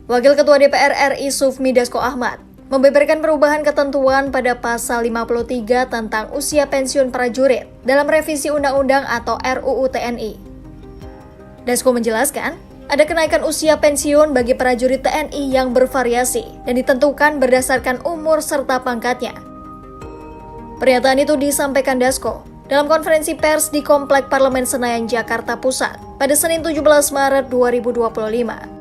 Wakil Ketua DPR RI Sufmi Dasko Ahmad membeberkan perubahan ketentuan pada pasal 53 tentang usia pensiun prajurit dalam revisi Undang-Undang atau RUU TNI. Dasko menjelaskan, ada kenaikan usia pensiun bagi prajurit TNI yang bervariasi dan ditentukan berdasarkan umur serta pangkatnya. Pernyataan itu disampaikan Dasko dalam konferensi pers di Komplek Parlemen Senayan, Jakarta Pusat pada Senin 17 Maret 2025.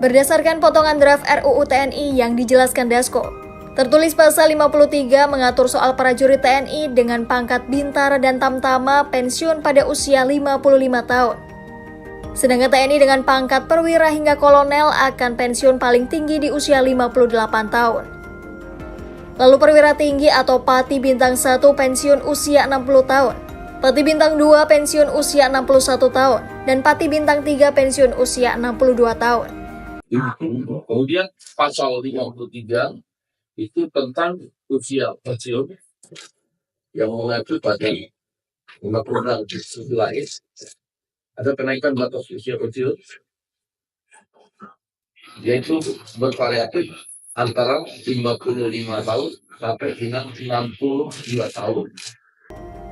Berdasarkan potongan draft RUU TNI yang dijelaskan Dasko, tertulis pasal 53 mengatur soal prajurit TNI dengan pangkat bintara dan tamtama pensiun pada usia 55 tahun. Sedangkan TNI dengan pangkat perwira hingga kolonel akan pensiun paling tinggi di usia 58 tahun. Lalu perwira tinggi atau Pati Bintang 1 pensiun usia 60 tahun, Pati Bintang 2 pensiun usia 61 tahun, dan Pati Bintang 3 pensiun usia 62 tahun. Kemudian pasal 53 itu tentang usia pensiun yang mengacu pada Undang-Undang lain. Ada kenaikan batas usia pensiun, yaitu bervariatif antara 55 tahun sampai dengan 62 tahun.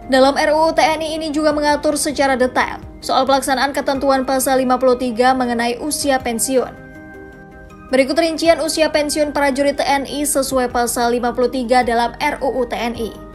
Dalam RUU TNI ini juga mengatur secara detail soal pelaksanaan ketentuan pasal 53 mengenai usia pensiun. Berikut rincian usia pensiun prajurit TNI sesuai pasal 53 dalam RUU TNI.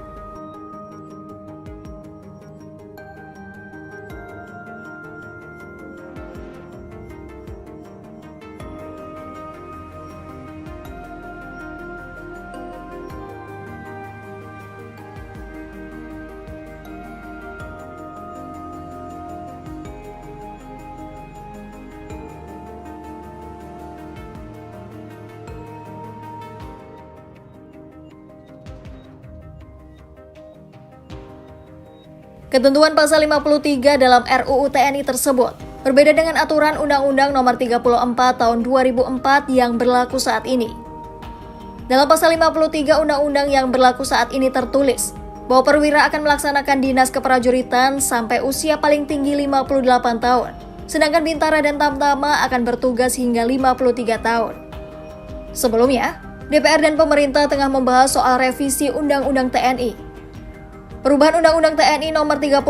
Ketentuan pasal 53 dalam RUU TNI tersebut berbeda dengan aturan Undang-Undang Nomor 34 Tahun 2004 yang berlaku saat ini. Dalam pasal 53 Undang-Undang yang berlaku saat ini tertulis bahwa perwira akan melaksanakan dinas keprajuritan sampai usia paling tinggi 58 tahun, sedangkan bintara dan tamtama akan bertugas hingga 53 tahun. Sebelumnya, DPR dan pemerintah tengah membahas soal revisi Undang-Undang TNI. Perubahan Undang-Undang TNI Nomor 34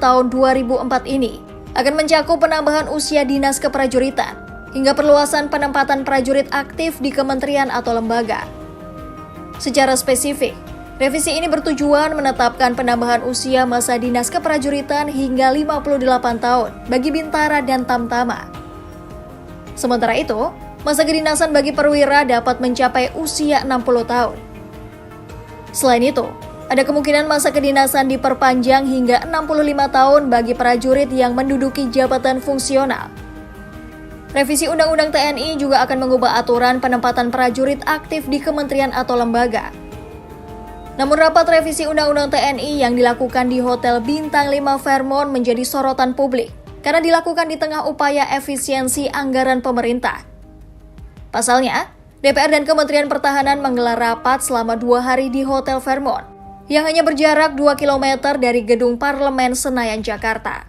Tahun 2004 ini akan mencakup penambahan usia dinas keprajuritan hingga perluasan penempatan prajurit aktif di kementerian atau lembaga. Secara spesifik, revisi ini bertujuan menetapkan penambahan usia masa dinas keprajuritan hingga 58 tahun bagi bintara dan tamtama. Sementara itu, masa kedinasan bagi perwira dapat mencapai usia 60 tahun. Selain itu, ada kemungkinan masa kedinasan diperpanjang hingga 65 tahun bagi prajurit yang menduduki jabatan fungsional. Revisi Undang-Undang TNI juga akan mengubah aturan penempatan prajurit aktif di kementerian atau lembaga. Namun rapat revisi Undang-Undang TNI yang dilakukan di Hotel Bintang 5 Fairmont menjadi sorotan publik karena dilakukan di tengah upaya efisiensi anggaran pemerintah. Pasalnya, DPR dan Kementerian Pertahanan menggelar rapat selama 2 hari di Hotel Fairmont yang hanya berjarak 2 km dari Gedung Parlemen Senayan, Jakarta.